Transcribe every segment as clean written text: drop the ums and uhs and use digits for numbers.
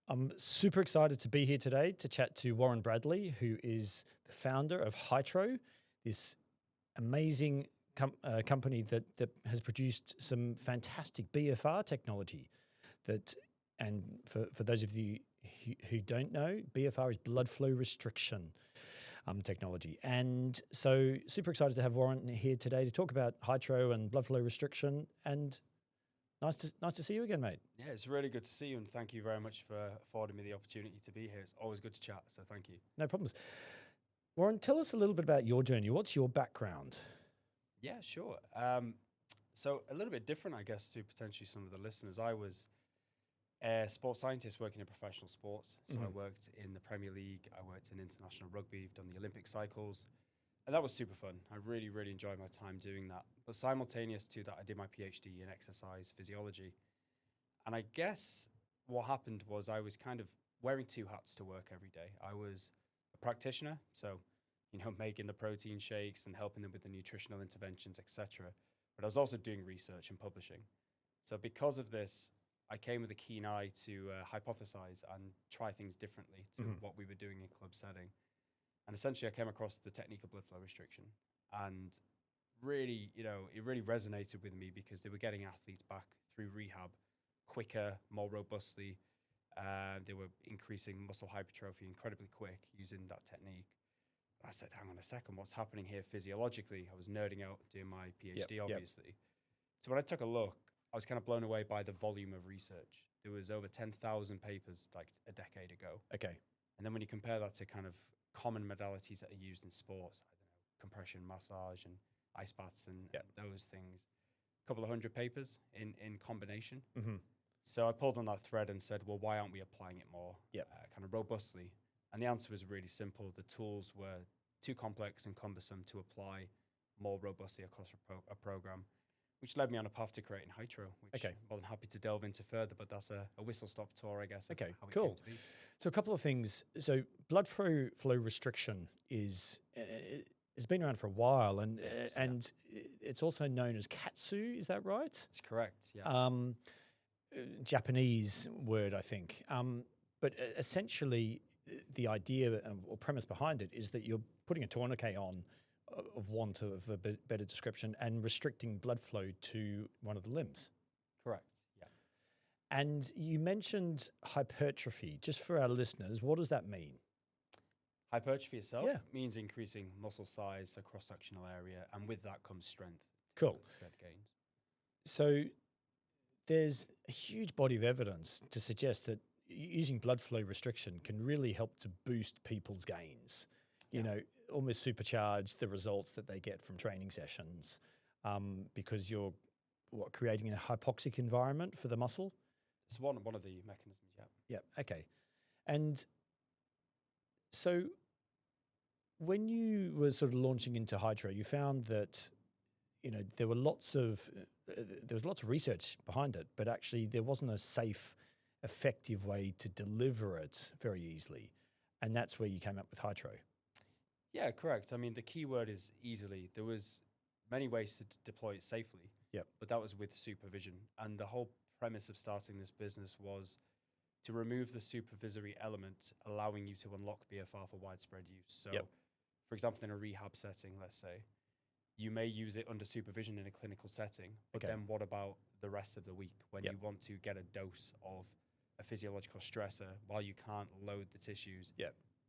I'm super excited to be here today to chat to Warren Bradley, who is the founder of Hytro, this amazing company that has produced some fantastic BFR technology. And for those of you who don't know, BFR is blood flow restriction technology. And so super excited to have Warren here today to talk about Hytro and blood flow restriction. And nice to see you again, mate. Yeah, it's really good to see you, and thank you very much for affording me the opportunity to be here. It's always good to chat, so thank you. No problems. Warren, tell us a little bit about your journey. What's your background? Yeah, sure. So a little bit different, I guess, to potentially some of the listeners. I was a sports scientist working in professional sports. So I worked in the Premier League, I worked in international rugby, done the Olympic cycles, and that was super fun. I really, really enjoyed my time doing that. But simultaneous to that, I did my PhD in exercise physiology. And I guess what happened was I was kind of wearing two hats to work every day. I was a practitioner, so making the protein shakes and helping them with the nutritional interventions, etc. But I was also doing research and publishing. So because of this, I came with a keen eye to hypothesize and try things differently to what we were doing in club setting. And essentially, I came across the technique of blood flow restriction, and really, it really resonated with me because they were getting athletes back through rehab quicker, more robustly. They were increasing muscle hypertrophy incredibly quick using that technique. I said, hang on a second, what's happening here physiologically? I was nerding out doing my PhD, obviously. So when I took a look, I was kind of blown away by the volume of research. There was over 10,000 papers like a decade ago. Okay. And then when you compare that to kind of common modalities that are used in sports, I don't know, compression, massage, and ice baths and those things, a couple of hundred papers in combination. So I pulled on that thread and said, well, why aren't we applying it more kind of robustly? And the answer was really simple. The tools were too complex and cumbersome to apply more robustly across a program, which led me on a path to creating Hytro, which I'm more than happy to delve into further, but that's a whistle-stop tour, I guess. Okay, how it cool. came to be. So a couple of things. So blood flow restriction is it's been around for a while, and and it's also known as Katsu. Is that right? That's correct, yeah. Japanese word, I think. But essentially, the idea or premise behind it is that you're putting a tourniquet on, of want of a better description, and restricting blood flow to one of the limbs. Correct, yeah. And you mentioned hypertrophy. Just for our listeners, what does that mean? Hypertrophy itself means increasing muscle size, a cross-sectional area, and with that comes strength. Cool. Strength gains. So there's a huge body of evidence to suggest that using blood flow restriction can really help to boost people's gains, almost supercharge the results that they get from training sessions, because you're creating a hypoxic environment for the muscle. It's one of the mechanisms, Yeah, okay. And so when you were sort of launching into Hytro, you found that there was lots of research behind it, but actually there wasn't a safe, effective way to deliver it very easily. And that's where you came up with Hytro. Yeah, correct. I mean, the key word is easily. There was many ways to deploy it safely, but that was with supervision. And the whole premise of starting this business was to remove the supervisory element, allowing you to unlock BFR for widespread use. So, for example, in a rehab setting, let's say, you may use it under supervision in a clinical setting, but then what about the rest of the week when you want to get a dose of a physiological stressor while you can't load the tissues?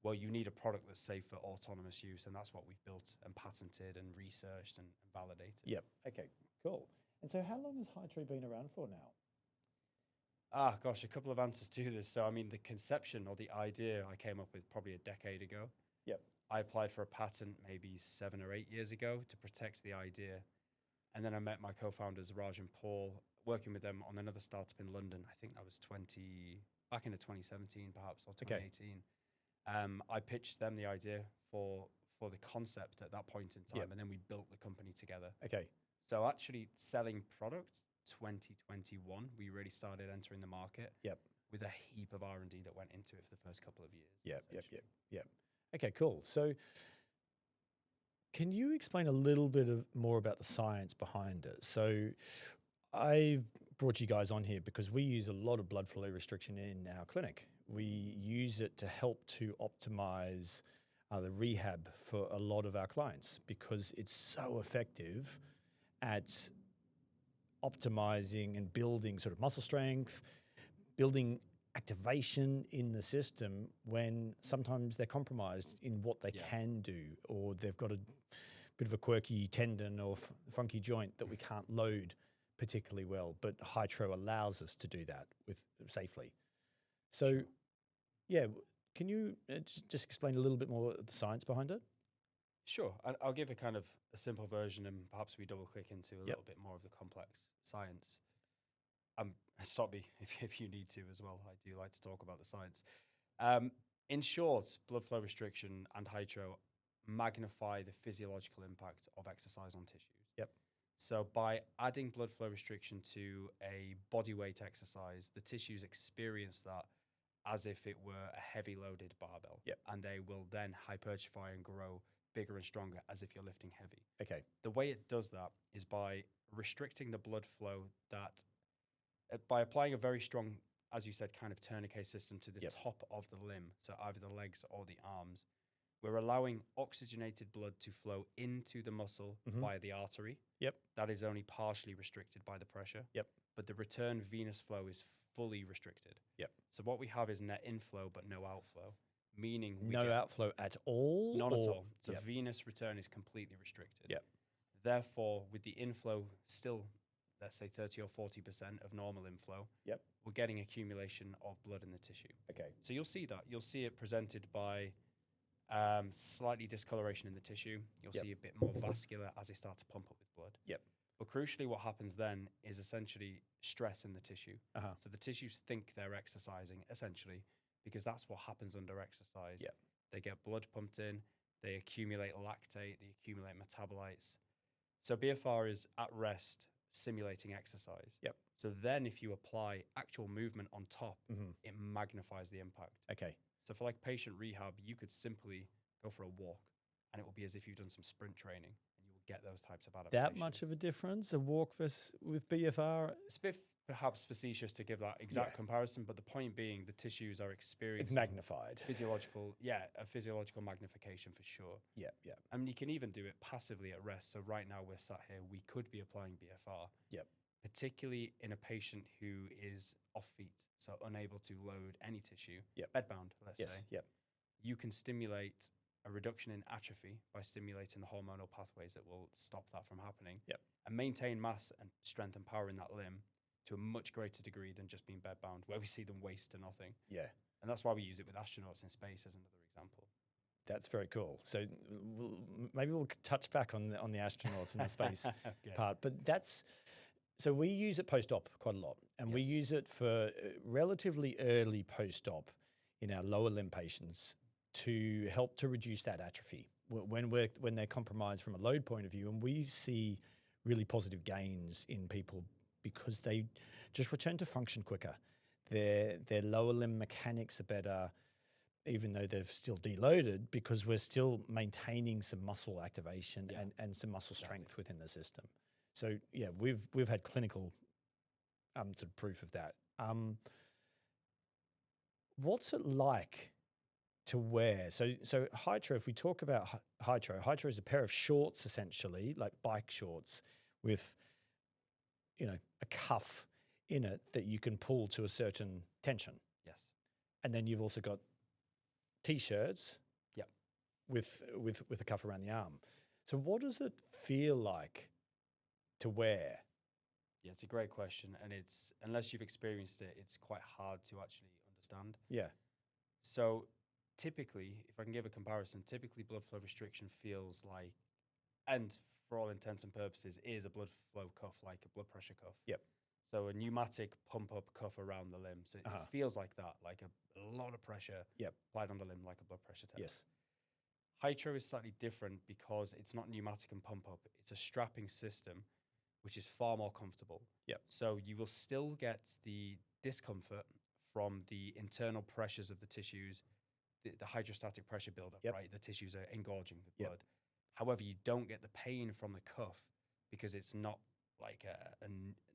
Well, you need a product that's safe for autonomous use, and that's what we've built and patented and researched and validated. Okay, cool. And so how long has Hytro been around for now? Gosh, a couple of answers to this. So, I mean, the conception or the idea I came up with probably a decade ago. I applied for a patent maybe 7 or 8 years ago to protect the idea. And then I met my co-founders, Raj and Paul, working with them on another startup in London. I think that was back into 2017 perhaps, or 2018. I pitched them the idea for the concept at that point in time, and then we built the company together. Okay. So actually selling product, 2021, we really started entering the market with a heap of R&D that went into it for the first couple of years. Yep. Okay, cool. So can you explain a little bit more about the science behind it? So I brought you guys on here because we use a lot of blood flow restriction in our clinic we use it to help to optimize the rehab for a lot of our clients because it's so effective at optimizing and building sort of muscle strength, building activation in the system when sometimes they're compromised in what they can do, or they've got a bit of a quirky tendon or funky joint that we can't load particularly well. But Hytro allows us to do that safely. So, Sure. yeah, can you just explain a little bit more of the science behind it? Sure. I'll give a kind of a simple version, and perhaps we double click into a little bit more of the complex science. Stop me if you need to as well. I do like to talk about the science. In short, blood flow restriction and Hytro magnify the physiological impact of exercise on tissues. Yep. So by adding blood flow restriction to a body weight exercise, the tissues experience that as if it were a heavy loaded barbell. Yep. And they will then hypertrophy and grow bigger and stronger as if you're lifting heavy. Okay. The way it does that is by restricting the blood flow by applying a very strong, as you said, kind of tourniquet system to the top of the limb, so either the legs or the arms. We're allowing oxygenated blood to flow into the muscle via the artery. Yep. That is only partially restricted by the pressure. Yep. But the return venous flow is fully restricted. Yep. So what we have is net inflow but no outflow, meaning no outflow at all? Not at all. So venous return is completely restricted. Yep. Therefore, with the inflow still, let's say 30 or 40% of normal inflow, we're getting accumulation of blood in the tissue. Okay. So you'll see that. You'll see it presented by slightly discoloration in the tissue. You'll see a bit more vascular as they start to pump up with blood. Yep. But crucially, what happens then is essentially stress in the tissue. So the tissues think they're exercising, essentially, because that's what happens under exercise. Yep. They get blood pumped in, they accumulate lactate, they accumulate metabolites. So BFR is at rest, simulating exercise. Yep. So then if you apply actual movement on top, it magnifies the impact. Okay. So for like patient rehab, you could simply go for a walk and it will be as if you've done some sprint training and you will get those types of adaptations. That much of a difference, a walk with BFR? It's a bit perhaps facetious to give that exact comparison, but the point being the tissues are experiencing... It's magnified. a physiological magnification for sure. Yeah, yeah. I mean, you can even do it passively at rest. So right now we're sat here, we could be applying BFR. Yep. Particularly in a patient who is off feet, so unable to load any tissue, Yep. bedbound, let's say. Yep. You can stimulate a reduction in atrophy by stimulating the hormonal pathways that will stop that from happening. Yep. And maintain mass and strength and power in that limb to a much greater degree than just being bedbound, where we see them waste to nothing. Yeah. And that's why we use it with astronauts in space as another example. That's very cool. So maybe we'll touch back on the astronauts and the space part. But so we use it post-op quite a lot, and we use it for relatively early post-op in our lower limb patients to help to reduce that atrophy when they're compromised from a load point of view. And we see really positive gains in people because they just return to function quicker. Their lower limb mechanics are better, even though they've still deloaded, because we're still maintaining some muscle activation and some muscle strength within the system. So yeah, we've had clinical sort of proof of that. What's it like to wear? So Hytro, if we talk about Hytro is a pair of shorts, essentially, like bike shorts with, a cuff in it that you can pull to a certain tension. Yes. And then you've also got T-shirts with a cuff around the arm. So what does it feel like to wear? Yeah, it's a great question. And unless you've experienced it, it's quite hard to actually understand. Yeah. So typically, if I can give a comparison, blood flow restriction feels like, and for all intents and purposes, is a blood flow cuff, like a blood pressure cuff. Yep. So a pneumatic pump-up cuff around the limb. So it feels like that, like a lot of pressure applied on the limb, like a blood pressure test. Yes. Hytro is slightly different because it's not pneumatic and pump-up. It's a strapping system, which is far more comfortable. Yep. So you will still get the discomfort from the internal pressures of the tissues, the hydrostatic pressure buildup, right? The tissues are engorging with blood. However, you don't get the pain from the cuff because it's not like a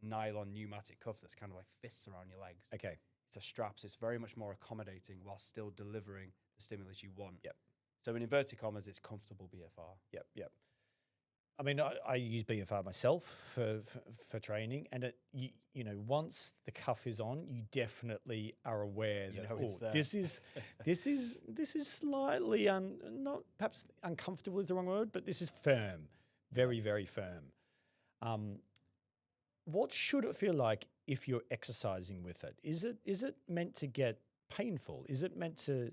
nylon pneumatic cuff that's kind of like fists around your legs. Okay. it's a strap, so it's very much more accommodating while still delivering the stimulus you want. Yep. So in inverted commas, it's comfortable BFR. Yep. Yep. I mean, I use BFR myself for training, and you know, once the cuff is on, you definitely are aware You that know it's there. this is slightly not perhaps uncomfortable is the wrong word, but this is firm, very very firm. What should it feel like if you're exercising with it? Is it meant to get painful? Is it meant to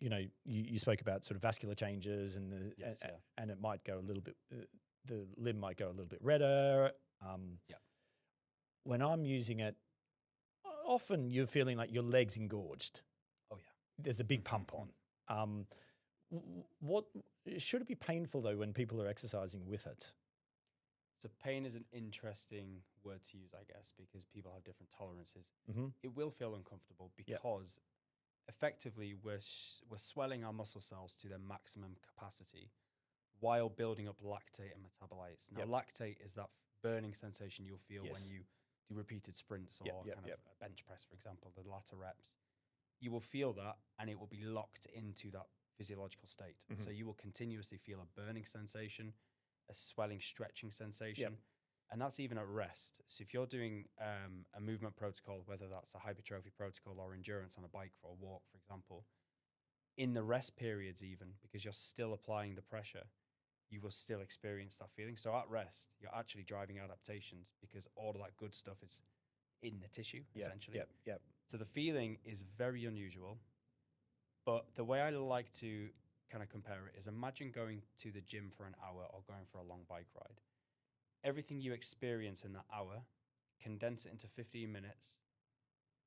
you know, you spoke about sort of vascular changes and and it might go a little bit, the limb might go a little bit redder. When I'm using it, often you're feeling like your leg's engorged. Oh yeah. There's a big pump on. What should it be painful though when people are exercising with it? So pain is an interesting word to use, I guess, because people have different tolerances. Mm-hmm. It will feel uncomfortable because effectively we're swelling our muscle cells to their maximum capacity while building up lactate and metabolites. Now, lactate is that burning sensation you'll feel when you do repeated sprints or kind of a bench press, for example, the latter reps. You will feel that, and it will be locked into that physiological state. Mm-hmm. So you will continuously feel a burning sensation, a swelling, stretching sensation. And that's even at rest. So if you're doing a movement protocol, whether that's a hypertrophy protocol or endurance on a bike for a walk, for example, in the rest periods even, because you're still applying the pressure, you will still experience that feeling. So at rest, you're actually driving adaptations because all of that good stuff is in the tissue, essentially. So the feeling is very unusual. But the way I like to kind of compare it is imagine going to the gym for an hour or going for a long bike ride. Everything you experience in that hour, condense it into 15 minutes,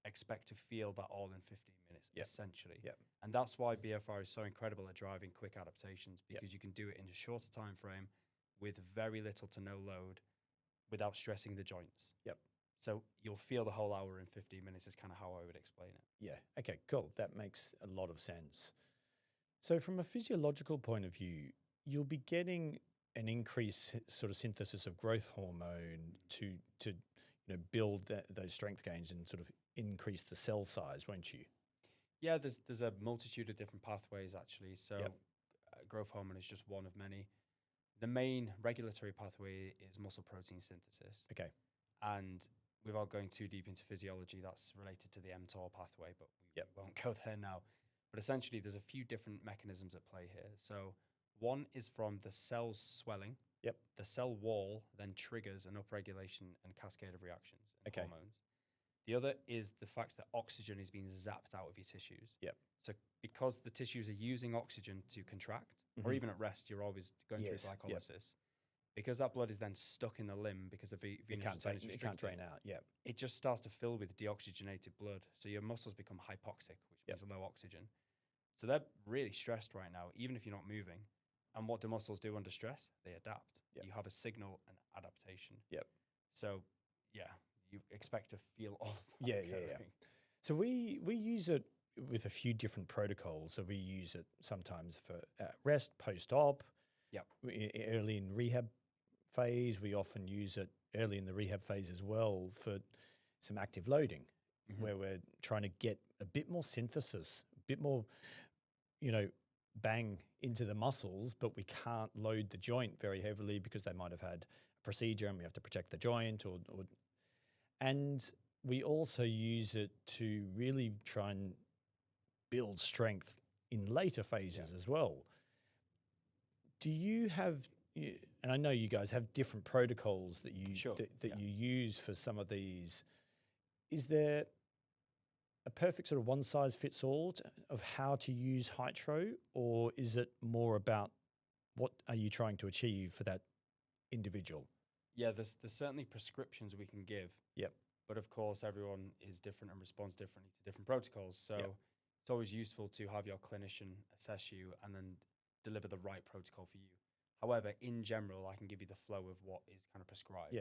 expect to feel that all in 15 minutes, essentially. And that's why BFR is so incredible at driving quick adaptations, because you can do it in a shorter time frame with very little to no load without stressing the joints. So you'll feel the whole hour in 15 minutes is kind of how I would explain it. Yeah. Okay, cool. That makes a lot of sense. So from a physiological point of view, you'll be getting an increased sort of synthesis of growth hormone to you know, build those strength gains and sort of increase the cell size, won't you? Yeah, there's a multitude of different pathways actually. So growth hormone is just one of many. The main regulatory pathway is muscle protein synthesis. Okay. And without going too deep into physiology, that's related to the mTOR pathway, but we won't go there now. But essentially, there's a few different mechanisms at play here. So one is from the cell's swelling. The cell wall then triggers an upregulation and cascade of reactions and hormones. The other is the fact that oxygen is being zapped out of your tissues. So because the tissues are using oxygen to contract, or even at rest, you're always going through glycolysis. Because that blood is then stuck in the limb because of venous it can't drain out. It just starts to fill with deoxygenated blood. So your muscles become hypoxic, which means low oxygen. So they're really stressed right now, even if you're not moving. And what do muscles do under stress? They adapt. You have a signal and adaptation. So, you expect to feel all of that. So we use it with a few different protocols. So we use it sometimes for rest, post-op, early in rehab phase. We often use it early in the rehab phase as well for some active loading, where we're trying to get a bit more synthesis, a bit more, you know, bang into the muscles, but we can't load the joint very heavily because they might have had a procedure and we have to protect the joint and we also use it to really try and build strength in later phases as well. Do you have, and I know you guys have different protocols that you you use for some of these. Is there a perfect sort of one size fits all of how to use Hytro, or is it more about what are you trying to achieve for that individual? Yeah, there's certainly prescriptions we can give. But of course, everyone is different and responds differently to different protocols. So it's always useful to have your clinician assess you and then deliver the right protocol for you. However, in general, I can give you the flow of what is kind of prescribed.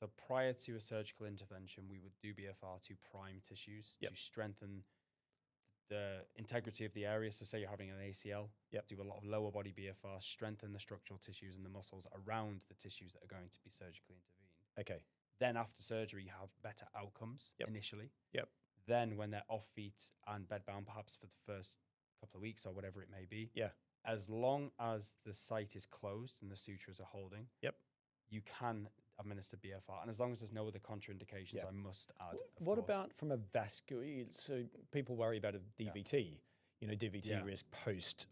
So prior to a surgical intervention, we would do BFR to prime tissues to strengthen the integrity of the area. So say you're having an ACL, do a lot of lower body BFR, strengthen the structural tissues and the muscles around the tissues that are going to be surgically intervened. Then after surgery, you have better outcomes initially. Yep. Then when they're off feet and bedbound, perhaps for the first couple of weeks or whatever it may be, Yeah. as long as the site is closed and the sutures are holding, Yep. you can administer BFR. And as long as there's no other contraindications, Yep. I must add. What about from a vascular? So people worry about a DVT, DVT risk post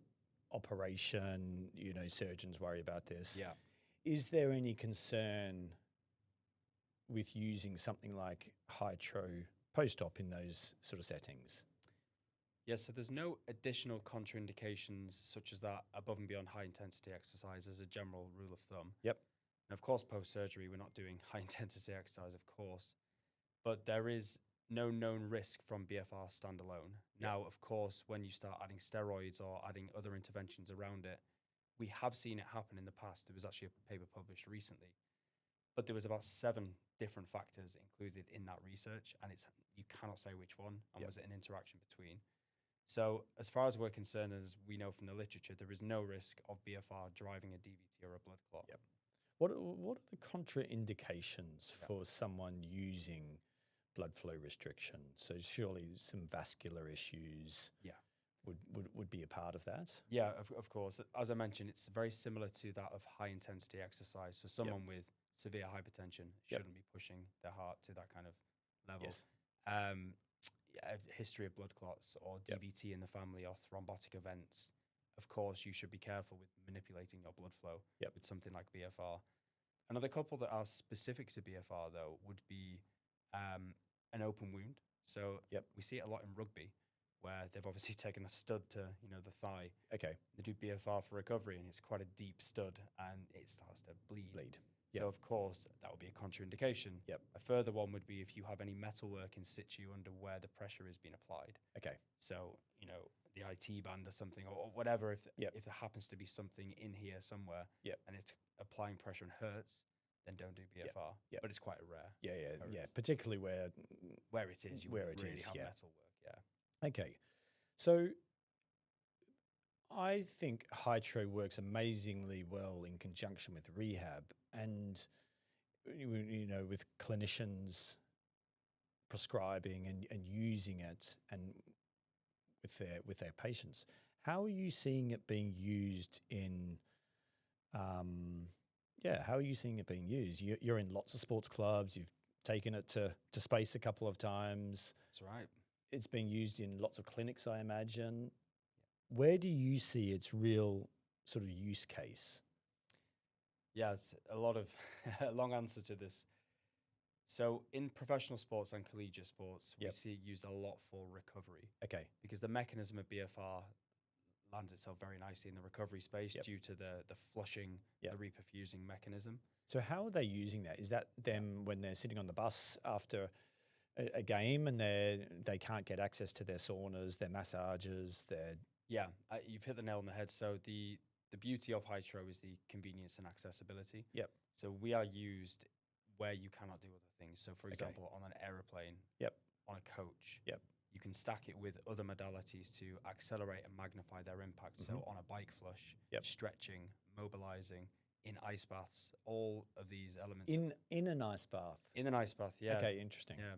operation, surgeons worry about this. Yeah. Is there any concern with using something like Hytro post-op in those sort of settings? Yes, so there's no additional contraindications such as that above and beyond high intensity exercise as a general rule of thumb. Yep. And of course, post-surgery, we're not doing high intensity exercise, of course, but there is no known risk from BFR standalone. Yep. Now, of course, when you start adding steroids or adding other interventions around it, we have seen it happen in the past. There was actually a paper published recently, but there was about 7 different factors included in that research, and you cannot say which one, and was it an interaction between. So as far as we're concerned, as we know from the literature, there is no risk of BFR driving a DVT or a blood clot. Yep. What are the contraindications for someone using blood flow restriction? So surely some vascular issues would be a part of that? Yeah, of course. As I mentioned, it's very similar to that of high intensity exercise. So someone with severe hypertension shouldn't be pushing their heart to that kind of level. Yes. A history of blood clots or DVT in the family or thrombotic events, of course, you should be careful with manipulating your blood flow with something like BFR. Another couple that are specific to BFR, though, would be an open wound. So we see it a lot in rugby, where they've obviously taken a stud to the thigh. Okay. They do BFR for recovery, and it's quite a deep stud, and it starts to bleed. Yep. So, of course, that would be a contraindication. Yep. A further one would be if you have any metalwork in situ under where the pressure is being applied. Okay. So, the IT band or something, or whatever, if there happens to be something in here somewhere and it's applying pressure and hurts, then don't do BFR. But it's quite rare. Yeah. Particularly where it is, you really have metalwork. Okay. So I think Hytro works amazingly well in conjunction with rehab and, with clinicians prescribing and using it and with their patients. How are you seeing it being used in, how are you seeing it being used? You're in lots of sports clubs. You've taken it to space a couple of times. That's right. It's being used in lots of clinics, I imagine. Where do you see its real sort of use case? Yeah, it's a long answer to this. So in professional sports and collegiate sports, we see it used a lot for recovery. Okay. Because the mechanism of BFR lands itself very nicely in the recovery space due to the flushing, the reperfusing mechanism. So how are they using that? Is that them when they're sitting on the bus after a game and they can't get access to their saunas, their massages, their... Yeah, you've hit the nail on the head. So the beauty of Hytro is the convenience and accessibility. Yep. So we are used where you cannot do other things. So for example, on an aeroplane, on a coach, you can stack it with other modalities to accelerate and magnify their impact. So on a bike flush, stretching, mobilizing, in ice baths, all of these elements. In an ice bath? In an ice bath, yeah. Okay, interesting. Yeah.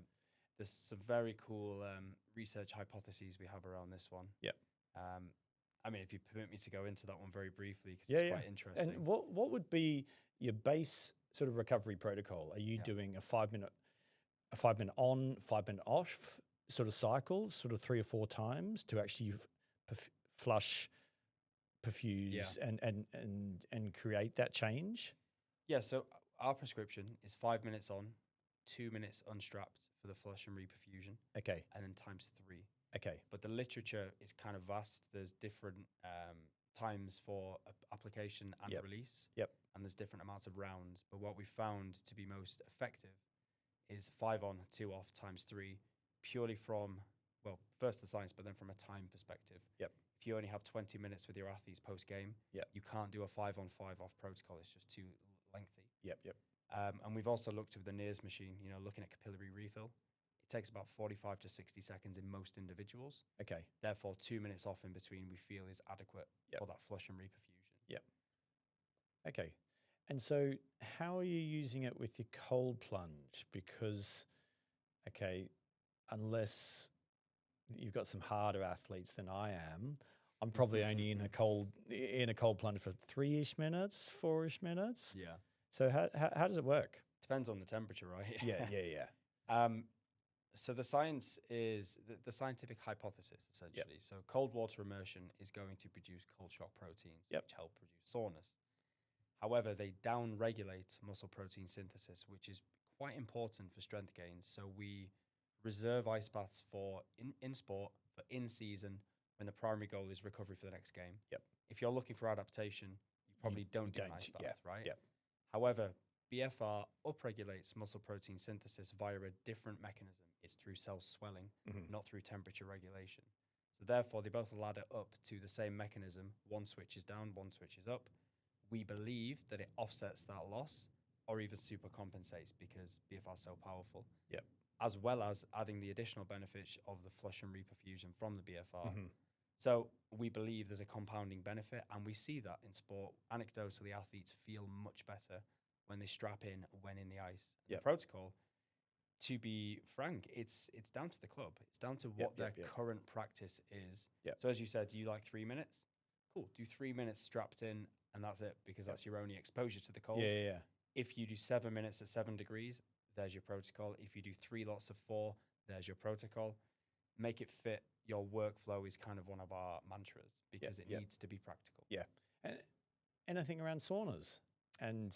There's some very cool research hypotheses we have around this one. Yep. I mean, if you permit me to go into that one very briefly, because it's quite interesting. And what would be your base sort of recovery protocol? Are you doing a 5-minute on, 5-minute off sort of cycle, sort of 3 or 4 times to actually flush, perfuse, and create that change? Yeah. So our prescription is 5 minutes on, 2 minutes unstrapped for the flush and reperfusion. Okay. And then times 3. Okay. But the literature is kind of vast. There's different times for application and release. Yep. And there's different amounts of rounds. But what we found to be most effective is 5 on, 2 off times 3, purely from, well, first the science, but then from a time perspective. Yep. If you only have 20 minutes with your athletes post-game, you can't do a 5 on 5 off protocol. It's just too lengthy. Yep. And we've also looked with the NIRS machine, looking at capillary refill. It takes about 45 to 60 seconds in most individuals. Okay. Therefore, 2 minutes off in between we feel is adequate for that flush and reperfusion. Yep. Okay. And so, how are you using it with your cold plunge? Because, okay, unless you've got some harder athletes than I am, I'm probably only in a cold plunge for 3-ish minutes, 4-ish minutes. Yeah. So how does it work? Depends on the temperature, right? Yeah. So the science is the scientific hypothesis, essentially. So cold water immersion is going to produce cold shock proteins, Yep. which help produce soreness. However, they down-regulate muscle protein synthesis, which is quite important for strength gains. So we reserve ice baths for in sport, for in season, when the primary goal is recovery for the next game. Yep. If you're looking for adaptation, you probably don't do an ice bath, right? Yep. However, BFR upregulates muscle protein synthesis via a different mechanism. It's through cell swelling, not through temperature regulation. So therefore, they both ladder up to the same mechanism. One switches down, one switches up. We believe that it offsets that loss or even super compensates because BFR is so powerful. Yep. As well as adding the additional benefits of the flush and reperfusion from the BFR. So we believe there's a compounding benefit, and we see that in sport. Anecdotally, athletes feel much better when they strap in when in the ice. The protocol, to be frank, it's down to the club. It's down to what their current practice is. So as you said, do you like 3 minutes? Cool. Do 3 minutes strapped in, and that's it, because that's your only exposure to the cold. If you do 7 minutes at 7 degrees, there's your protocol. If you do 3 lots of 4, there's your protocol. Make it fit. Your workflow is kind of one of our mantras because it needs to be practical. Yeah. And anything around saunas and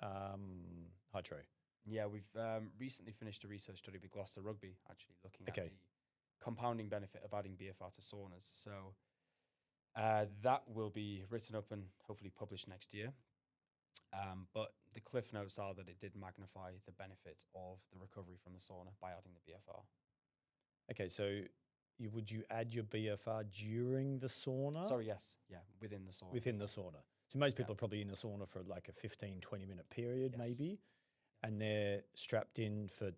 Hytro. Yeah, we've recently finished a research study with Gloucester Rugby, actually looking at the compounding benefit of adding BFR to saunas. So that will be written up and hopefully published next year. But the cliff notes are that it did magnify the benefits of the recovery from the sauna by adding the BFR. Okay, so would you add your BFR during the sauna? Sorry, yes. Yeah, within the sauna. Within the sauna. So most people are probably in a sauna for like a 15, 20-minute period maybe, and they're strapped in for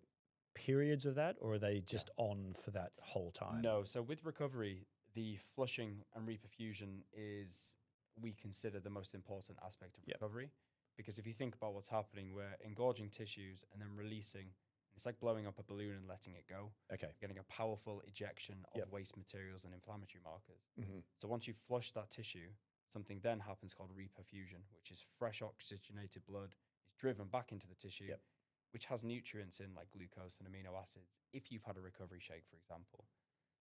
periods of that, or are they just on for that whole time? No, so with recovery, the flushing and reperfusion is, we consider, the most important aspect of recovery. Because if you think about what's happening, we're engorging tissues and then releasing. It's like blowing up a balloon and letting it go. Okay. Getting a powerful ejection of waste materials and inflammatory markers. So once you flush that tissue, something then happens called reperfusion, which is fresh oxygenated blood is driven back into the tissue, which has nutrients in like glucose and amino acids, if you've had a recovery shake, for example.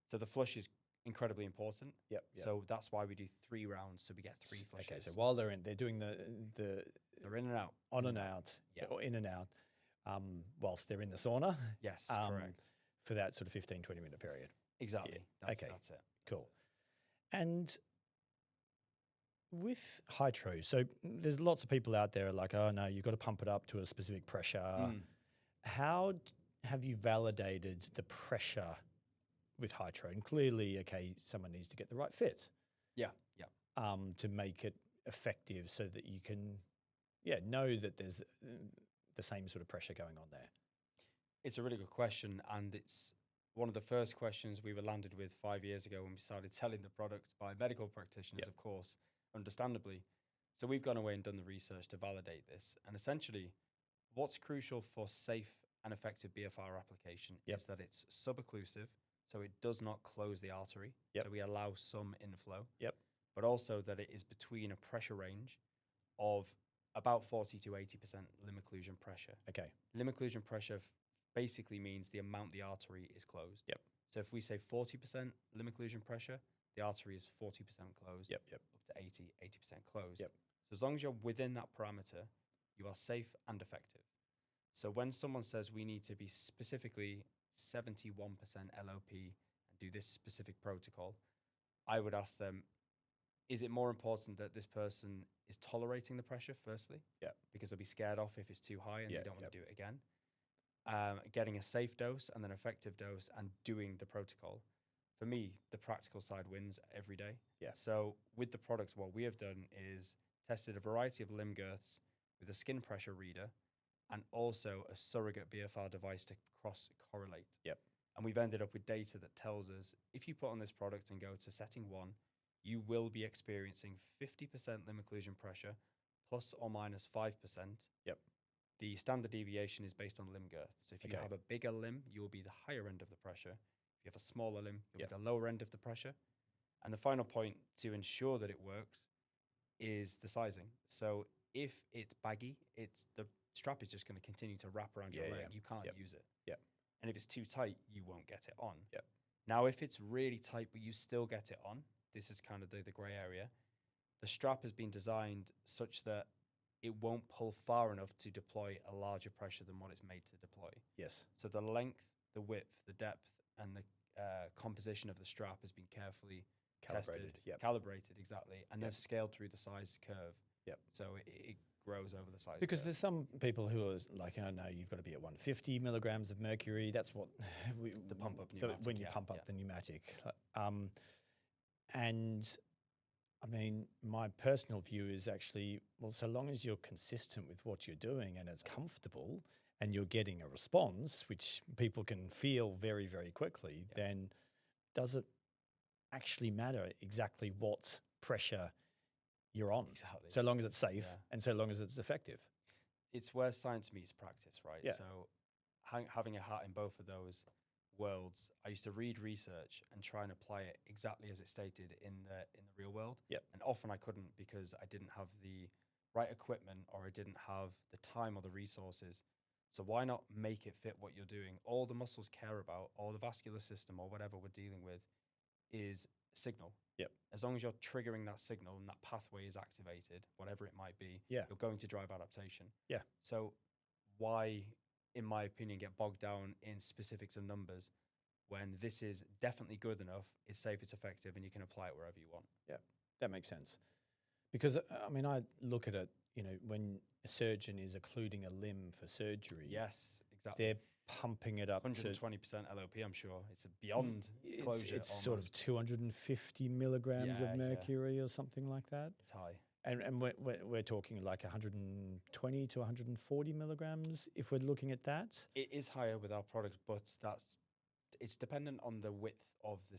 So the flush is incredibly important. So that's why we do 3 rounds. So we get 3 flushes. Okay. So while they're doing the they're in and out, on and out, or in and out, whilst they're in the sauna. Yes, correct. For that sort of 15, 20-minute period. Exactly. That's it. Cool. And with Hytro, so there's lots of people out there like, oh no, you've got to pump it up to a specific pressure. How have you validated the pressure with Hytro? And clearly, okay, someone needs to get the right fit. To make it effective so that you can, know that there's the same sort of pressure going on there. It's a really good question, and it's one of the first questions we were landed with 5 years ago when we started selling the product by medical practitioners, of course, understandably. So we've gone away and done the research to validate this. And essentially, what's crucial for safe and effective BFR application is that it's subocclusive, so it does not close the artery. So we allow some inflow. But also that it is between a pressure range of about 40 to 80% limb occlusion pressure. Okay. Limb occlusion pressure basically means the amount the artery is closed. So if we say 40% limb occlusion pressure, the artery is 40% closed, up to 80% closed. So as long as you're within that parameter, you are safe and effective. So when someone says we need to be specifically 71% LOP and do this specific protocol, I would ask them, is it more important that this person is tolerating the pressure, firstly? Because they'll be scared off if it's too high and they don't want to do it again. Getting a safe dose and then effective dose and doing the protocol. For me, the practical side wins every day. So with the product, what we have done is tested a variety of limb girths with a skin pressure reader and also a surrogate BFR device to cross-correlate. And we've ended up with data that tells us, if you put on this product and go to setting 1, you will be experiencing 50% limb occlusion pressure plus or minus 5%. Yep. The standard deviation is based on limb girth. So if you Okay. have a bigger limb, you will be the higher end of the pressure. If you have a smaller limb, you'll Yep. be the lower end of the pressure. And the final point to ensure that it works is the sizing. So if it's baggy, the strap is just going to continue to wrap around your leg. You can't use it. Yep. And if it's too tight, you won't get it on. Yep. Now, if it's really tight, but you still get it on, this is kind of the gray area. The strap has been designed such that it won't pull far enough to deploy a larger pressure than what it's made to deploy. Yes. So the length, the width, the depth, and the composition of the strap has been carefully Calibrated. tested, Yep. calibrated exactly, and then Yep. scaled through the size curve. Yep. So it grows over the size Because curve. there's some people who are like, oh no, you've got to be at 150 milligrams of mercury. That's what The pump up when pneumatic, you yeah, pump up yeah. the pneumatic. And I mean, my personal view is actually, well, so long as you're consistent with what you're doing and it's comfortable and you're getting a response, which people can feel very, very quickly, then does it actually matter exactly what pressure you're on? Exactly. So long as it's safe Yeah. and so long as it's effective. It's where science meets practice, right? Yeah. So having a hat in both of those worlds, I used to read research and try and apply it exactly as it stated in the real world. Yep. And often I couldn't because I didn't have the right equipment or I didn't have the time or the resources. So why not make it fit what you're doing? All the muscles care about, or the vascular system or whatever we're dealing with is signal. Yep. As long as you're triggering that signal and that pathway is activated, whatever it might be, Yeah. you're going to drive adaptation. Yeah. So why, in my opinion, get bogged down in specifics and numbers when this is definitely good enough, it's safe, it's effective, and you can apply it wherever you want? That makes sense. Because, I mean, I look at it, when a surgeon is occluding a limb for surgery, Yes, exactly. they're pumping it up to 120% LOP, I'm sure. It's beyond closure. it's sort of almost. 250 milligrams Yeah, of yeah. mercury or something like that. It's high. And we're talking like 120 to 140 milligrams if we're looking at that. It is higher with our product, but it's dependent on the width of the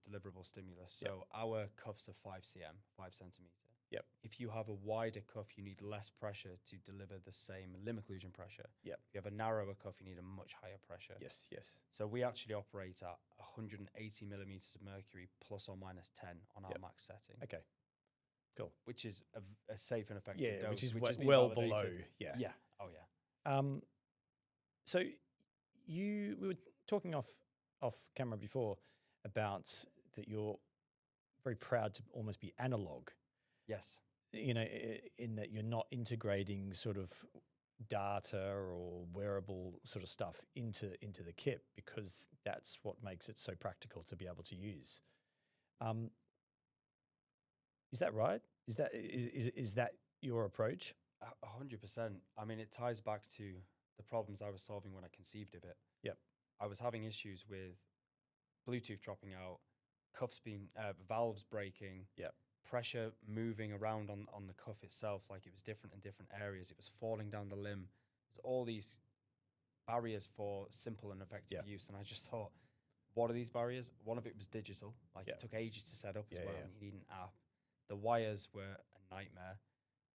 deliverable stimulus. So our cuffs are 5 cm, 5 centimeter. Yep. If you have a wider cuff, you need less pressure to deliver the same limb occlusion pressure. Yep. If you have a narrower cuff, you need a much higher pressure. Yes. So we actually operate at 180 millimeters of mercury plus or minus 10 on our Yep. max setting. Okay. Cool. Which is a safe and effective dose. Which is has been well validated. below. Yeah. Yeah. Oh, yeah. So we were talking off camera before about that you're very proud to almost be analog. Yes. In that you're not integrating sort of data or wearable sort of stuff into the kit because that's what makes it so practical to be able to use. Is that right? Is that your approach? 100%. I mean, it ties back to the problems I was solving when I conceived of it. Yep. I was having issues with Bluetooth dropping out, cuffs being, valves breaking. Yep. Pressure moving around on the cuff itself, like it was different in different areas. It was falling down the limb. There's all these barriers for simple and effective use. And I just thought, what are these barriers? One of it was digital. Like it took ages to set up as well. And you need an app. The wires were a nightmare.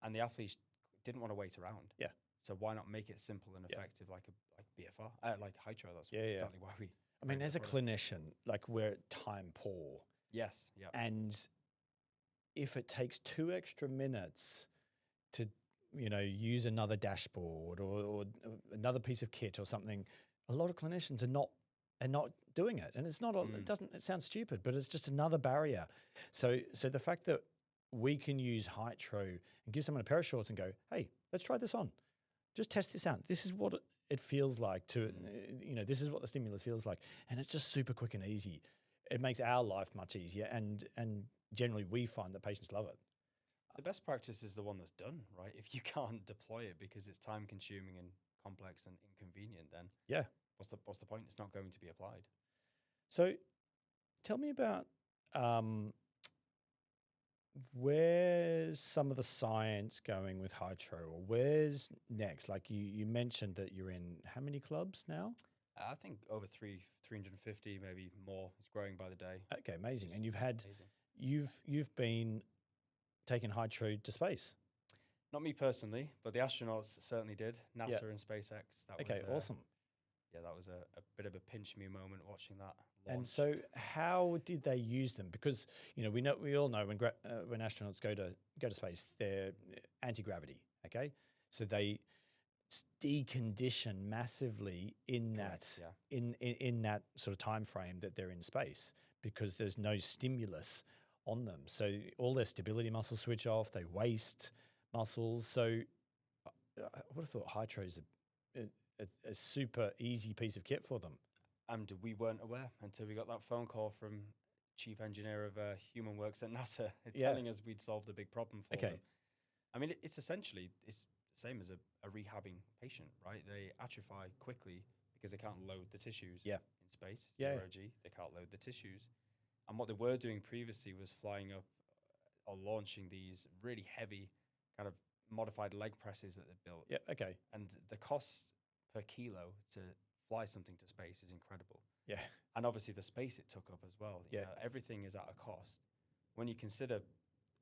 And the athletes didn't want to wait around. Yeah. So why not make it simple and effective like BFR, like Hytro? That's exactly why we. I mean, as a product. clinician, like we're time poor. Yes. Yeah. And if it takes 2 extra minutes to, use another dashboard or another piece of kit or something, a lot of clinicians are not doing it. And it's not, it sounds stupid, but it's just another barrier. So the fact that we can use Hytro and give someone a pair of shorts and go, hey, let's try this on. Just test this out. This is what it feels like to, this is what the stimulus feels like. And it's just super quick and easy. It makes our life much easier. And generally we find that patients love it. The best practice is the one that's done, right? If you can't deploy it because it's time consuming and complex and inconvenient, then what's the point? It's not going to be applied. So tell me about where's some of the science going with Hytro, or where's next? Like you mentioned that you're in how many clubs now? I think over 3 350, maybe more. It's growing by the day. Okay, amazing. It's And you've had amazing. you've been taking Hytro to space. Not me personally, but the astronauts certainly did. Yeah. NASA and SpaceX. That Okay, was awesome. yeah, that was a bit of a pinch me moment watching that And launch. so, how did they use them? Because we all know when astronauts go to space, they're anti gravity. Okay, so they decondition massively in Correct, that yeah. in that sort of time frame that they're in space because there's no stimulus on them. So all their stability muscles switch off. They waste muscles. So I would have thought Hytro's a super easy piece of kit for them. And we weren't aware until we got that phone call from chief engineer of Human Works at NASA telling us we'd solved a big problem for them. I mean, it's essentially it's the same as a rehabbing patient, right? They atrophy quickly because they can't load the tissues in space. Zero G, they can't load the tissues. And what they were doing previously was flying up or launching these really heavy kind of modified leg presses that they built. Yeah, okay. And the cost per kilo to fly something to space is incredible. Yeah. And obviously the space it took up as well. You know, everything is at a cost. When you consider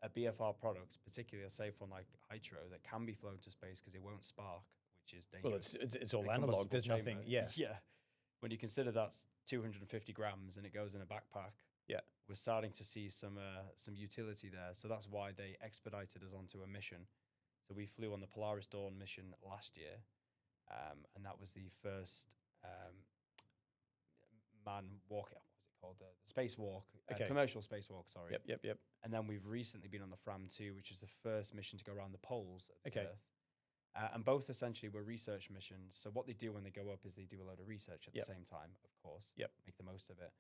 a BFR product, particularly a safe one like Hytro, that can be flown to space because it won't spark, which is dangerous. Well, it's all analog. There's nothing. Yeah. Yeah. When you consider that's 250 grams and it goes in a backpack, we're starting to see some utility there. So that's why they expedited us onto a mission. So we flew on the Polaris Dawn mission last year, and that was the first man walk. What was it called? The spacewalk, commercial spacewalk. Sorry. Yep. And then we've recently been on the Fram 2, which is the first mission to go around the poles of the Earth. And both essentially were research missions. So what they do when they go up is they do a load of research at the same time, of course. Make the most of it.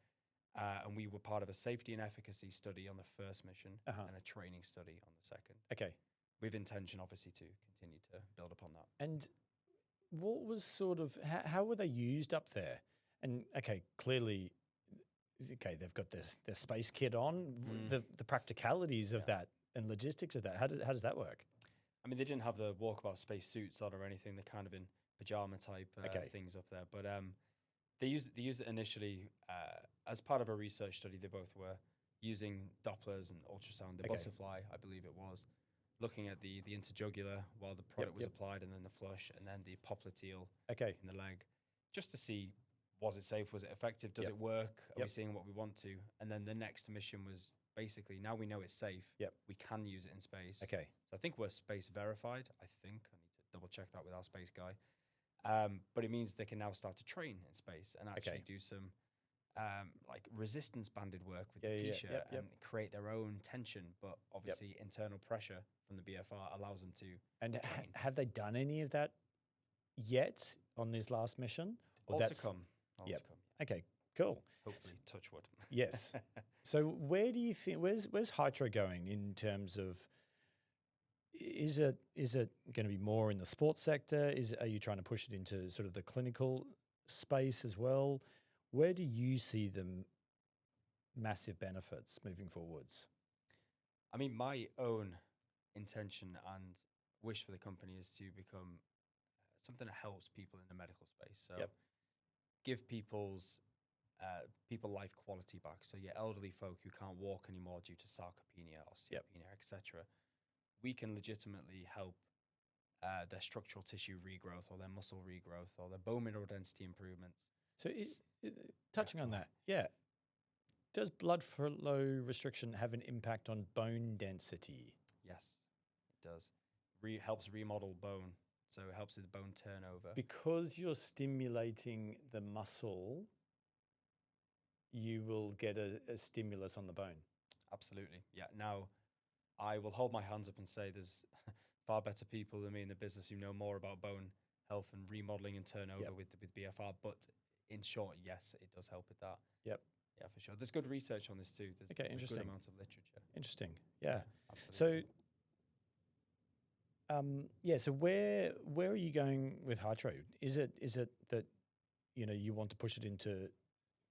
And we were part of a safety and efficacy study on the first mission and a training study on the second. Okay. With intention, obviously, to continue to build upon that. And what was sort of, how were they used up there? And clearly, they've got their space kit on. The practicalities of that and logistics of that, how does that work? I mean, they didn't have the walkabout space suits on or anything. They're kind of in pajama type things up there. But they used it initially as part of a research study. They both were using Dopplers and ultrasound. The butterfly, I believe it was, looking at the interjugular while the product was applied, and then the flush, and then the popliteal in the leg, just to see, was it safe? Was it effective? Does it work? Are we seeing what we want to? And then the next mission was basically, now we know it's safe. We can use it in space. Okay. So I think we're space verified. I think I need to double check that with our space guy. But it means they can now start to train in space and actually do some like resistance banded work with the t-shirt and create their own tension, but obviously internal pressure from the BFR allows them to train. Have they done any of that yet on this last mission? All to come. Okay, cool. Hopefully, touch wood. Yes. So where do you think, where's Hytro going in terms of, is it going to be more in the sports sector? Are you trying to push it into sort of the clinical space as well? Where do you see the massive benefits moving forwards? I mean, my own intention and wish for the company is to become something that helps people in the medical space. So give people life quality back. So your elderly folk who can't walk anymore due to sarcopenia, osteopenia, etc. We can legitimately help their structural tissue regrowth or their muscle regrowth or their bone mineral density improvements. So touching on that, does blood flow restriction have an impact on bone density? Yes, it does. Helps remodel bone, so it helps with bone turnover. Because you're stimulating the muscle, you will get a stimulus on the bone. Absolutely, yeah. Now, I will hold my hands up and say there's far better people than me in the business who know more about bone health and remodeling and turnover with BFR, but in short, yes, it does help with that. Yep. Yeah, for sure. There's good research on this too. There's a good amount of literature. Interesting. Yeah. Absolutely. So, so where are you going with Hytro? Is it that, you want to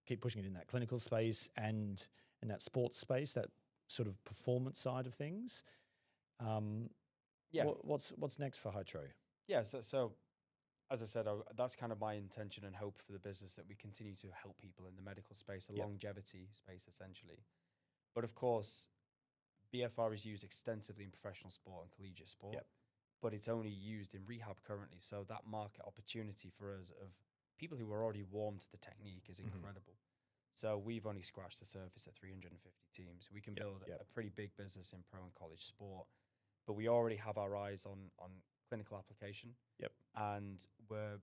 keep pushing it in that clinical space and in that sports space, that sort of performance side of things? What's next for Hytro? Yeah. So as I said, that's kind of my intention and hope for the business, that we continue to help people in the medical space, the Yep. longevity space, essentially. But of course, BFR is used extensively in professional sport and collegiate sport, Yep. but it's only used in rehab currently. So that market opportunity for us of people who are already warm to the technique is incredible. So we've only scratched the surface at 350 teams. We can build a pretty big business in pro and college sport, but we already have our eyes on clinical application. Yep. And we're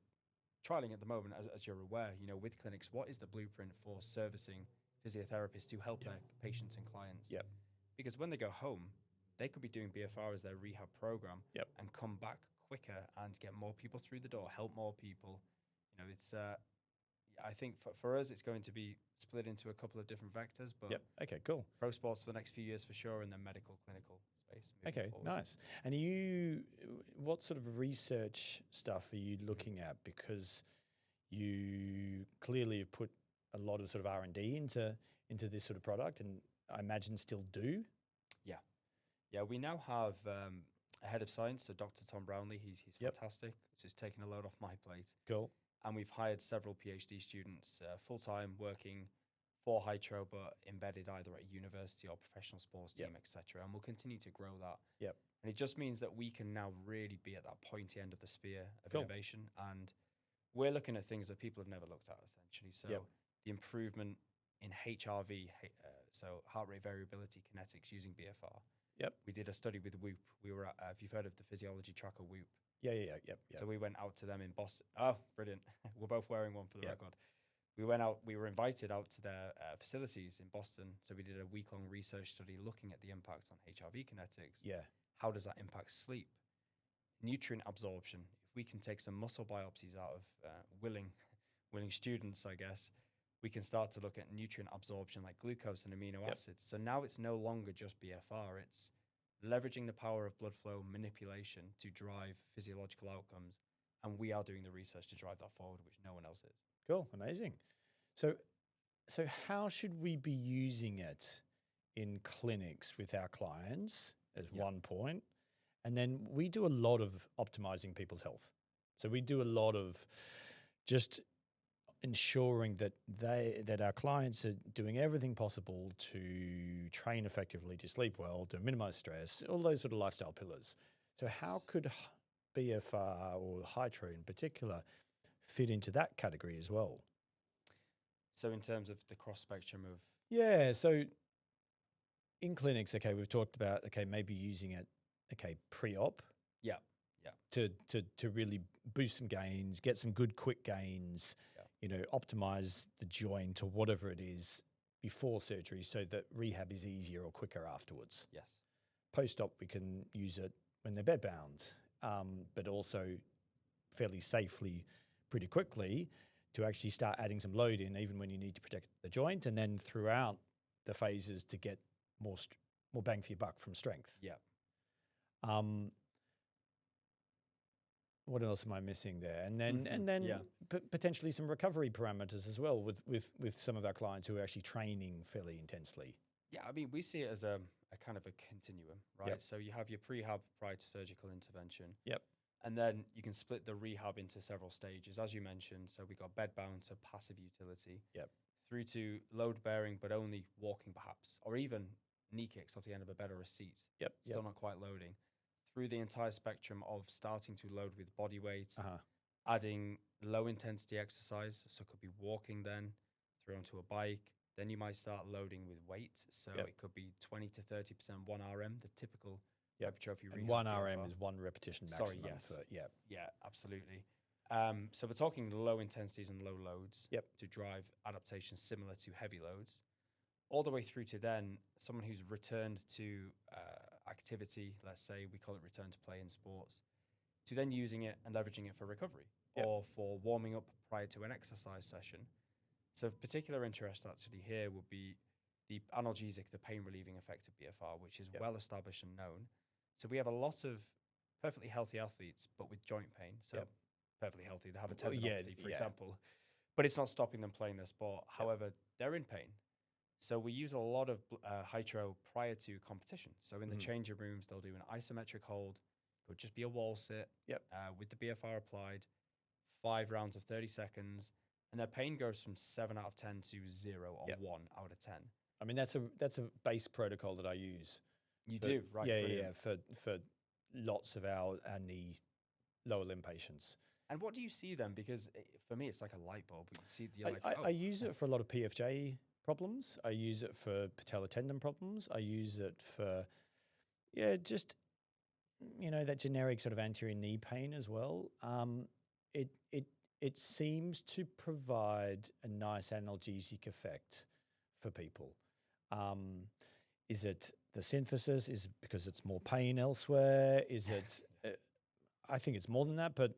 trialing at the moment, as you're aware, with clinics, what is the blueprint for servicing physiotherapists to help their patients and clients? Yep. Because when they go home, they could be doing BFR as their rehab program and come back quicker and get more people through the door, help more people. It's I think for us, it's going to be split into a couple of different vectors, but Okay, cool. pro sports for the next few years for sure, and then medical, clinical space. Okay, forward. nice. And what sort of research stuff are you looking at? Because you clearly have put a lot of sort of R&D into this sort of product, and I imagine still do. Yeah, we now have a head of science, so Dr. Tom Brownlee. He's fantastic. So he's taken a load off my plate. Cool. And we've hired several PhD students full-time working for Hytro, but embedded either at a university or professional sports team, etc. And we'll continue to grow that. Yep. And it just means that we can now really be at that pointy end of the spear of innovation. And we're looking at things that people have never looked at, essentially. So the improvement in HRV, so heart rate variability kinetics using BFR. Yep. We did a study with Whoop. We were at, if you've heard of the physiology tracker Whoop. Yep. So we went out to them in Boston. Oh, brilliant. We're both wearing one for the record. We went out, we were invited out to their facilities in Boston. So we did a week-long research study looking at the impact on HRV kinetics. Yeah. How does that impact sleep? Nutrient absorption. If we can take some muscle biopsies out of willing students, I guess, we can start to look at nutrient absorption like glucose and amino acids. So now it's no longer just BFR, it's leveraging the power of blood flow manipulation to drive physiological outcomes. And we are doing the research to drive that forward, which no one else is. Cool, amazing. So how should we be using it in clinics with our clients as one point? And then we do a lot of optimizing people's health. So we do a lot of just ensuring that our clients are doing everything possible to train effectively, to sleep well, to minimize stress, all those sort of lifestyle pillars. So how could BFR or Hytro in particular fit into that category as well? So in terms of the cross spectrum of... Yeah, so in clinics, okay, we've talked about, okay, maybe using it, okay, pre-op. Yeah. To really boost some gains, get some good quick gains, optimize the joint or whatever it is before surgery so that rehab is easier or quicker afterwards. Yes. Post-op, we can use it when they're bedbound, but also fairly safely, pretty quickly, to actually start adding some load in, even when you need to protect the joint, and then throughout the phases to get more bang for your buck from strength. Yeah. What else am I missing there? And then potentially some recovery parameters as well with some of our clients who are actually training fairly intensely. Yeah, I mean, we see it as a kind of a continuum, right? Yep. So you have your prehab prior to surgical intervention. Yep. And then you can split the rehab into several stages, as you mentioned. So we got bedbound, so passive utility. Yep. Through to load bearing, but only walking perhaps, or even knee kicks off the end of a bed or a seat. Yep. Still not quite loading. Through the entire spectrum of starting to load with body weight, adding low intensity exercise. So it could be walking then, through onto a bike. Then you might start loading with weight. So it could be 20 to 30% 1 RM, the typical hypertrophy rehab. 1 RM is 1 repetition maximum. Sorry, yes. Yeah, absolutely. So we're talking low intensities and low loads to drive adaptation similar to heavy loads, all the way through to then someone who's returned to activity, let's say we call it return to play in sports, to then using it and leveraging it for recovery or for warming up prior to an exercise session. So of particular interest actually here would be the analgesic, the pain relieving effect of BFR, which is well established and known. So we have a lot of perfectly healthy athletes, but with joint pain. So perfectly healthy, they have a tendinopathy, for example, but it's not stopping them playing their sport. However, they're in pain. So we use a lot of Hytro prior to competition. So in the changing rooms, they'll do an isometric hold. It could just be a wall sit with the BFR applied. 5 rounds of 30 seconds, and their pain goes from 7 out of 10 to 0 or 1 out of 10. I mean, that's a base protocol that I use. You do, right? Yeah, Brilliant. for lots of our knee lower limb patients. And what do you see then? Because for me, it's like a light bulb. You see, you're like, I use it for a lot of PFJ problems. I use it for patellar tendon problems. I use it for, just, that generic sort of anterior knee pain as well. It seems to provide a nice analgesic effect for people. Is it the synthesis? Is it because it's more pain elsewhere? Is it? I think it's more than that, but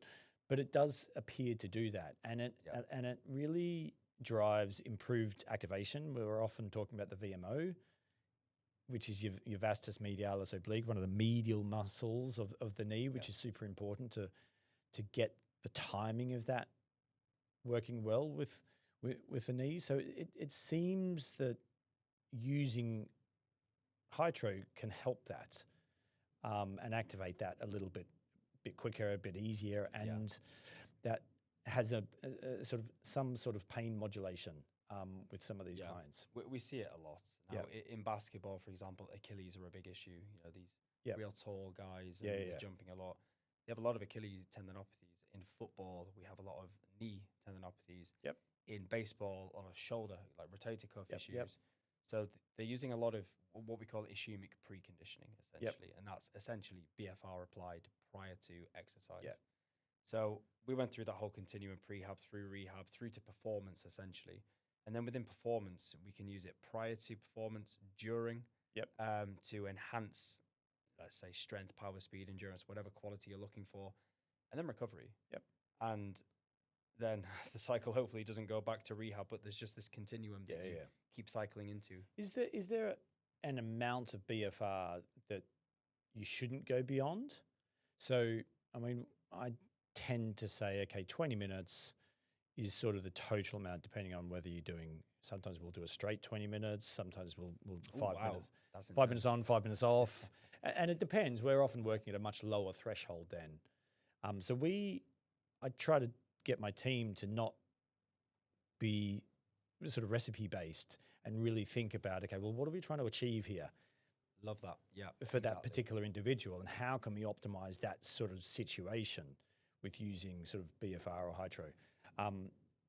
it does appear to do that, and it really drives improved activation. We're often talking about the VMO, which is your vastus medialis oblique, one of the medial muscles of the knee, which is super important to get the timing of that working well with the knee. So it seems that using Hytro can help that and activate that a little bit quicker, a bit easier, and that has a sort of some sort of pain modulation with some of these clients. We see it a lot now. In basketball, for example, Achilles are a big issue. These real tall guys and they're jumping a lot. They have a lot of Achilles tendinopathies. In football, we have a lot of knee tendinopathies. In baseball, a lot of shoulder, like rotator cuff issues. So they're using a lot of what we call ischemic preconditioning, essentially, and that's essentially BFR applied prior to exercise. So we went through that whole continuum, prehab through rehab through to performance, essentially, and then within performance, we can use it prior to performance, during, to enhance, let's say, strength, power, speed, endurance, whatever quality you're looking for, and then recovery. And then the cycle hopefully doesn't go back to rehab, but there's just this continuum that you keep cycling into. Is there an amount of BFR that you shouldn't go beyond? So, I mean, I tend to say, okay, 20 minutes is sort of the total amount, depending on whether you're doing. Sometimes we'll do a straight 20 minutes. Sometimes we'll 5 minutes. That's 5 minutes on, 5 minutes off, and it depends. We're often working at a much lower threshold then. So I try to get my team to not be sort of recipe based and really think about, okay, well, what are we trying to achieve here? Love that. For that particular individual, and how can we optimize that sort of situation with using sort of BFR or Hytro?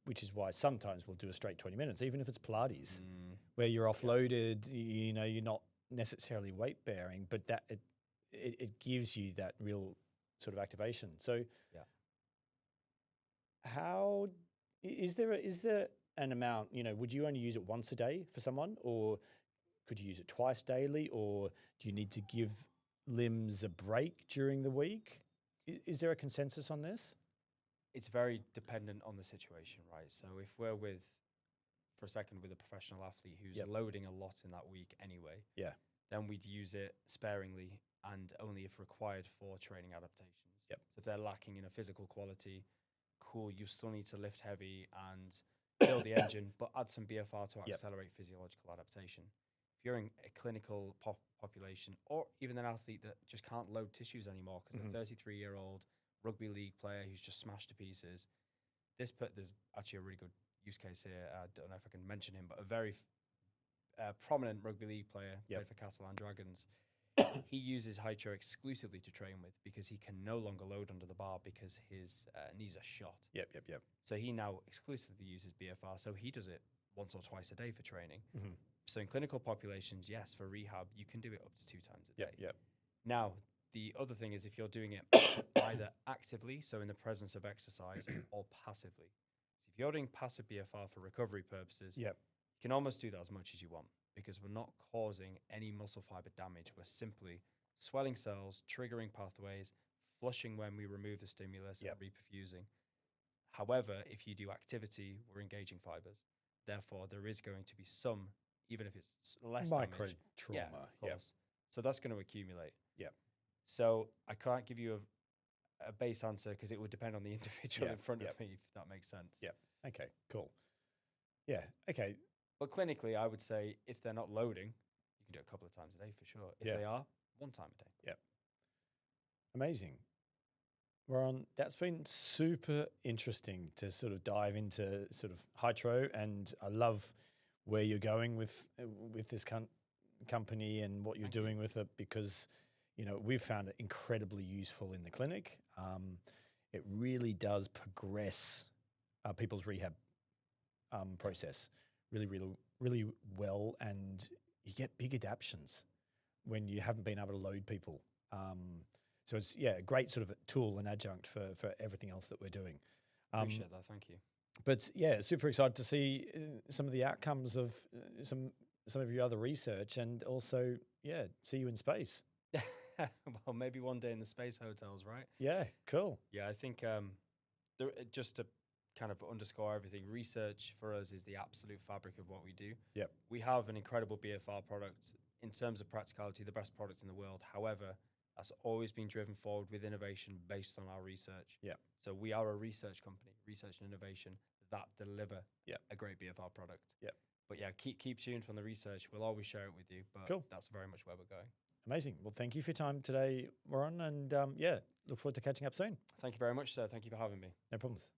Which is why sometimes we'll do a straight 20 minutes, even if it's Pilates, where you're offloaded, you're not necessarily weight bearing, but that it gives you that real sort of activation. So how is there an amount, would you only use it once a day for someone, or could you use it twice daily, or do you need to give limbs a break during the week? Is there a consensus on this? It's very dependent on the situation, right? So if we're for a second, with a professional athlete who's loading a lot in that week anyway, then we'd use it sparingly and only if required for training adaptations. So if they're lacking in a physical quality, cool, you still need to lift heavy and build the engine, but add some BFR to accelerate physiological adaptation. If you're in a clinical population, or even an athlete that just can't load tissues anymore because a 33-year-old rugby league player who's just smashed to pieces, there's actually a really good use case here. I don't know if I can mention him, but a very prominent rugby league player, played for Catalan Dragons. He uses Hytro exclusively to train with because he can no longer load under the bar because his knees are shot. So he now exclusively uses BFR. So he does it once or twice a day for training. So in clinical populations, yes, for rehab, you can do it up to 2 times a day. Now, the other thing is if you're doing it either actively, so in the presence of exercise, or passively. So if you're doing passive BFR for recovery purposes, you can almost do that as much as you want because we're not causing any muscle fiber damage. We're simply swelling cells, triggering pathways, flushing when we remove the stimulus, and reperfusing. However, if you do activity, we're engaging fibers. Therefore, there is going to be some, even if it's less micro damage. trauma. Of course. So that's going to accumulate. So I can't give you a base answer because it would depend on the individual in front of me, if that makes sense. Okay, cool. Okay. But clinically, I would say if they're not loading, you can do it a couple of times a day for sure. If they are, 1 time a day. Amazing. Ron, that's been super interesting to sort of dive into sort of Hytro, and I love where you're going with this company and what you're Thank you. doing with it, because we've found it incredibly useful in the clinic. It really does progress people's rehab process really, really, really well, and you get big adaptions when you haven't been able to load people. So it's a great sort of a tool and adjunct for everything else that we're doing. Appreciate that. Thank you. But yeah, super excited to see some of the outcomes of some of your other research, and also see you in space. Well, maybe one day in the space hotels, right? Yeah, cool. Yeah, I think just to kind of underscore everything, research for us is the absolute fabric of what we do. Yep. We have an incredible BFR product. In terms of practicality, the best product in the world. However, that's always been driven forward with innovation based on our research. Yeah. So we are a research company, research and innovation that deliver Yep. a great BFR product. Yep. But yeah, keep tuned from the research. We'll always share it with you. But Cool. that's very much where we're going. Amazing. Well, thank you for your time today, Warren, and look forward to catching up soon. Thank you very much, sir. Thank you for having me. No problems.